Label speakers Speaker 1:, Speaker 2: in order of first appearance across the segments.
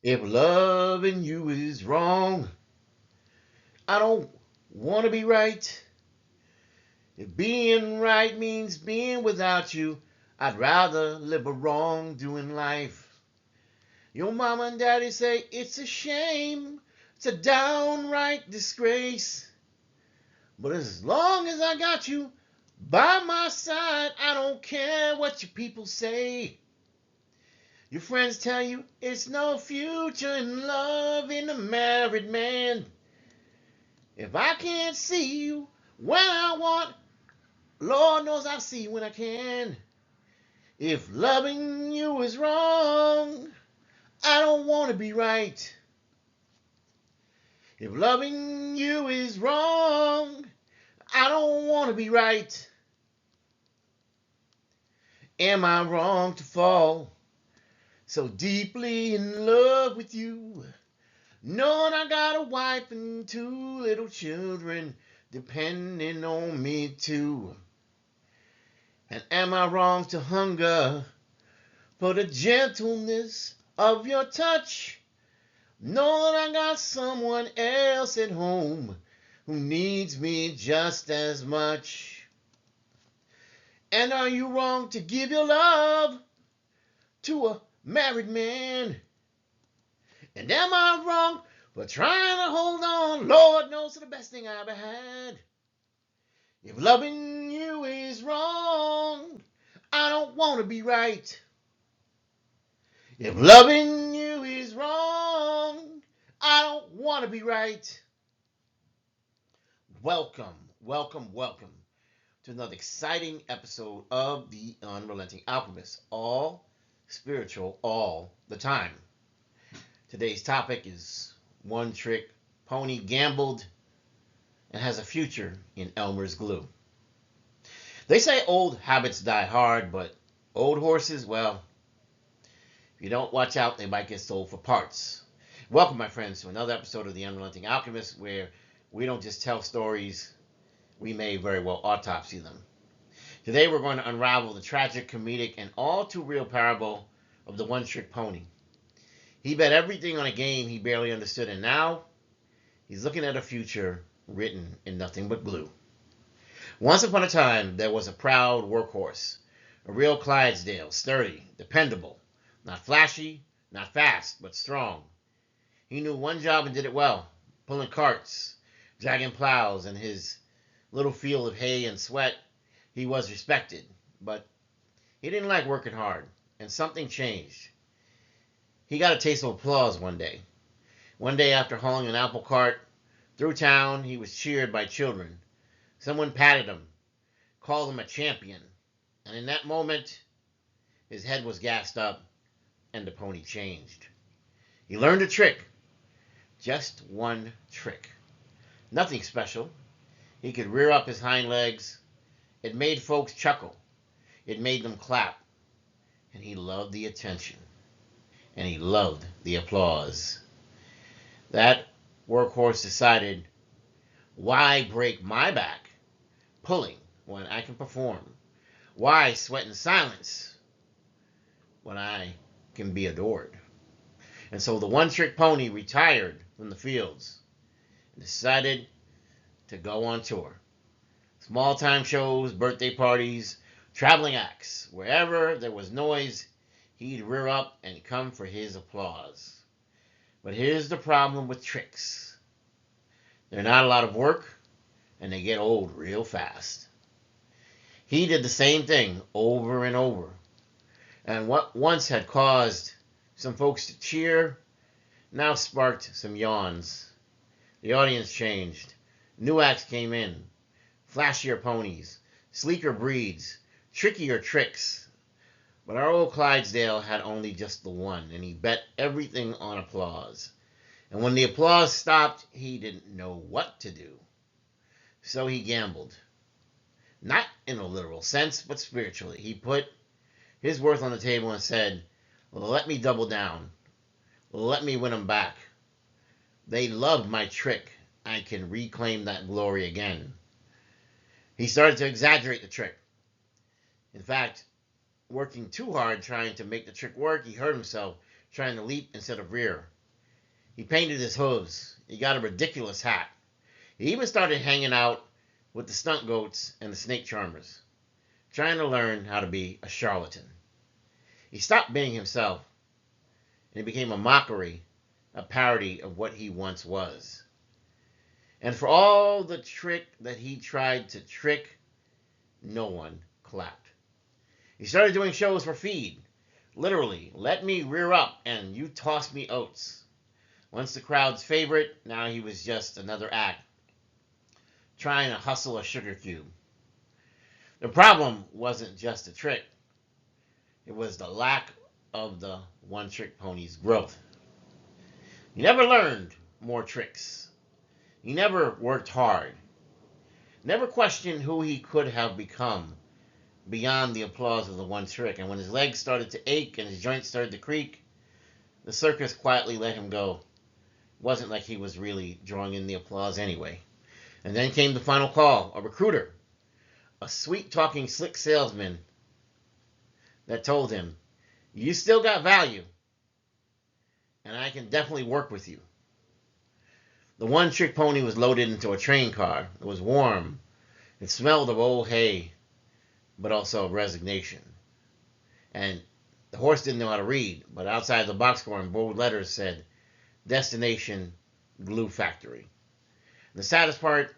Speaker 1: If loving you is wrong, I don't want to be right. If being right means being without you, I'd rather live a wrong-doing life. Your mama and daddy say it's a shame, it's a downright disgrace. But as long as I got you by my side, I don't care what your people say. Your friends tell you it's no future in love in a married man. If I can't see you when I want, Lord knows I'll see you when I can. If loving you is wrong, I don't want to be right. If loving you is wrong, I don't want to be right. Am I wrong to fall so deeply in love with you? Knowing I got a wife and two little children depending on me too. And am I wrong to hunger for the gentleness of your touch? Knowing I got someone else at home who needs me just as much. And are you wrong to give your love to a married man? And am I wrong for trying to hold on? Lord knows to the best thing I ever had. If loving you is wrong, I don't want to be right. If loving you is wrong, I don't want to be right. Welcome, welcome, welcome to another exciting episode of the Unrelenting Alchemist. All spiritual, all the time. Today's topic is one trick pony gambled and has a future in Elmer's glue. They say old habits die hard, but old horses, well, if you don't watch out, they might get sold for parts. Welcome, my friends, to another episode of The Unrelenting Alchemist, where we don't just tell stories, we may very well autopsy them. Today, we're going to unravel the tragic, comedic, and all too real parable of the one-trick pony. He bet everything on a game he barely understood, and now he's looking at a future written in nothing but glue. Once upon a time, there was a proud workhorse, a real Clydesdale, sturdy, dependable, not flashy, not fast, but strong. He knew one job and did it well, pulling carts, dragging plows, and his little field of hay and sweat. He was respected, but he didn't like working hard, and something changed. He got a taste of applause one day. One day after hauling an apple cart through town, he was cheered by children. Someone patted him, called him a champion, and in that moment, his head was gassed up and the pony changed. He learned a trick, just one trick. Nothing special. He could rear up his hind legs. It made folks chuckle. It made them clap. And he loved the attention. And he loved the applause. That workhorse decided, why break my back pulling when I can perform? Why sweat in silence when I can be adored? And so the one-trick pony retired from the fields and decided to go on tour. Small-time shows, birthday parties, traveling acts. Wherever there was noise, he'd rear up and come for his applause. But here's the problem with tricks. They're not a lot of work, and they get old real fast. He did the same thing over and over. And what once had caused some folks to cheer now sparked some yawns. The audience changed. New acts came in. Flashier ponies, sleeker breeds, trickier tricks. But our old Clydesdale had only just the one, and he bet everything on applause. And when the applause stopped, he didn't know what to do. So he gambled. Not in a literal sense, but spiritually. He put his worth on the table and said, let me double down. Let me win them back. They loved my trick. I can reclaim that glory again. He started to exaggerate the trick. In fact, working too hard trying to make the trick work, he hurt himself trying to leap instead of rear. He painted his hooves. He got a ridiculous hat. He even started hanging out with the stunt goats and the snake charmers, trying to learn how to be a charlatan. He stopped being himself, and he became a mockery, a parody of what he once was. And for all the trick that he tried to trick, no one clapped. He started doing shows for feed. Literally, let me rear up and you toss me oats. Once the crowd's favorite, now he was just another act, trying to hustle a sugar cube. The problem wasn't just the trick. It was the lack of the one-trick pony's growth. He never learned more tricks. He never worked hard. Never questioned who he could have become beyond the applause of the one trick. And when his legs started to ache and his joints started to creak, the circus quietly let him go. It wasn't like he was really drawing in the applause anyway. And then came the final call, a recruiter, a sweet-talking, slick salesman that told him, "You still got value, and I can definitely work with you." The one-trick pony was loaded into a train car. It was warm. It smelled of old hay, but also of resignation. And the horse didn't know how to read, but outside the boxcar in bold letters said, "Destination Glue Factory." And the saddest part,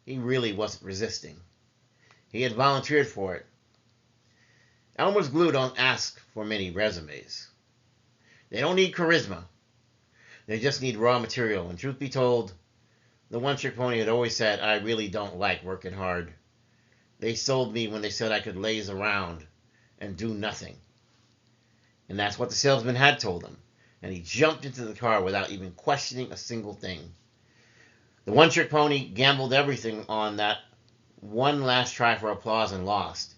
Speaker 1: he really wasn't resisting. He had volunteered for it. Elmer's Glue don't ask for many resumes. They don't need charisma. They just need raw material. And truth be told, the one-trick pony had always said, "I really don't like working hard. They sold me when they said I could laze around and do nothing." And that's what the salesman had told him. And he jumped into the car without even questioning a single thing. The one-trick pony gambled everything on that one last try for applause and lost.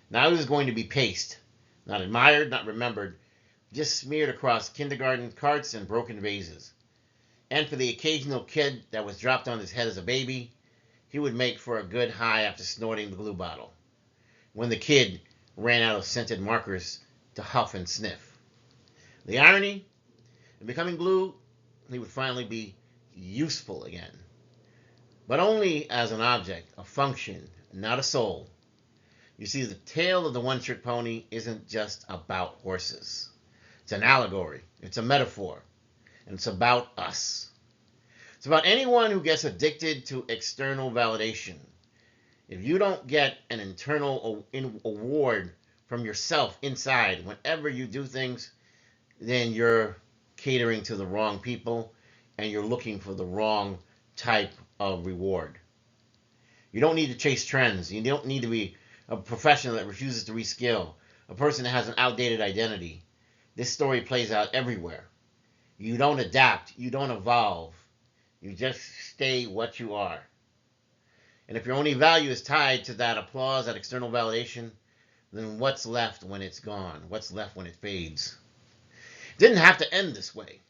Speaker 1: Now he was going to be paced, not admired, not remembered, just smeared across kindergarten carts and broken vases. And for the occasional kid that was dropped on his head as a baby, he would make for a good high after snorting the glue bottle, when the kid ran out of scented markers to huff and sniff. The irony, in becoming glue, he would finally be useful again, but only as an object, a function, not a soul. You see, the tale of the one-trick pony isn't just about horses. It's an allegory. It's a metaphor. And it's about us. It's about anyone who gets addicted to external validation. If you don't get an internal award from yourself inside whenever you do things, then you're catering to the wrong people and you're looking for the wrong type of reward. You don't need to chase trends. You don't need to be a professional that refuses to reskill, a person that has an outdated identity. This story plays out everywhere. You don't adapt. You don't evolve. You just stay what you are. And if your only value is tied to that applause, that external validation, then what's left when it's gone? What's left when it fades? It didn't have to end this way.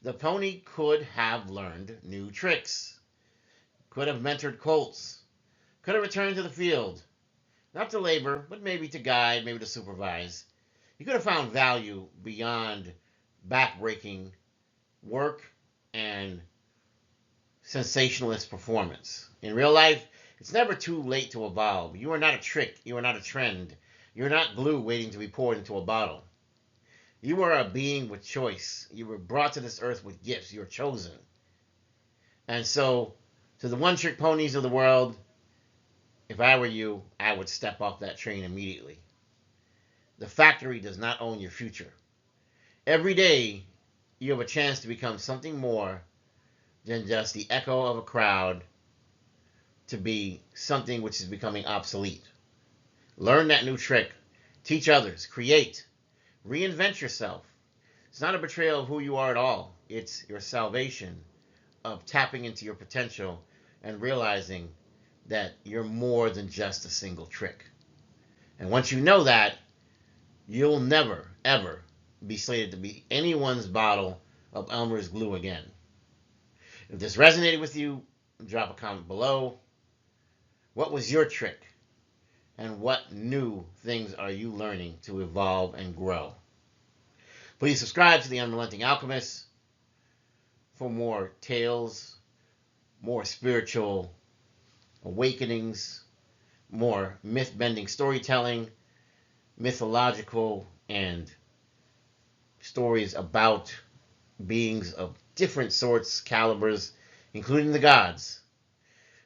Speaker 1: The pony could have learned new tricks, could have mentored colts, could have returned to the field, not to labor, but maybe to guide, maybe to supervise. He could have found value beyond back-breaking work and sensationalist performance. In real life, it's never too late to evolve. You are not a trick. You are not a trend. You're not glue waiting to be poured into a bottle. You are a being with choice. You were brought to this earth with gifts. You're chosen. And so, to the one-trick ponies of the world, if I were you, I would step off that train immediately. The factory does not own your future. Every day, you have a chance to become something more than just the echo of a crowd, to be something which is becoming obsolete. Learn that new trick. Teach others. Create. Reinvent yourself. It's not a betrayal of who you are at all. It's your salvation of tapping into your potential and realizing that you're more than just a single trick. And once you know that, you'll never, ever be slated to be anyone's bottle of Elmer's glue again. If this resonated with you, drop a comment below. What was your trick? And what new things are you learning to evolve and grow? Please subscribe to the Unrelenting Alchemist for more tales, more spiritual awakenings, more myth-bending storytelling, mythological and stories about beings of different sorts, calibers, including the gods.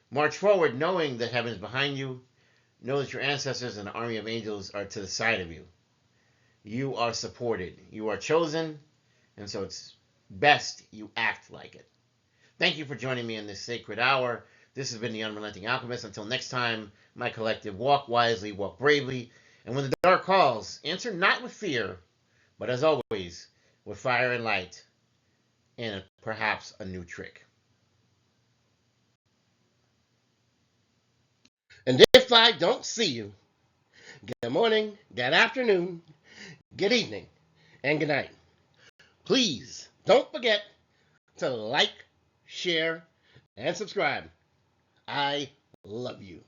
Speaker 1: March forward knowing that heaven is behind you. Know that your ancestors and the army of angels are to the side of you. You are supported. You are chosen, and so it's best you act like it. Thank you for joining me in this sacred hour. This has been the Unrelenting Alchemist. Until next time, my collective, walk wisely, walk bravely, and when the dark calls, answer not with fear, but as always, with fire and light, and perhaps a new trick. And if I don't see you, good morning, good afternoon, good evening, and good night. Please don't forget to like, share, and subscribe. I love you.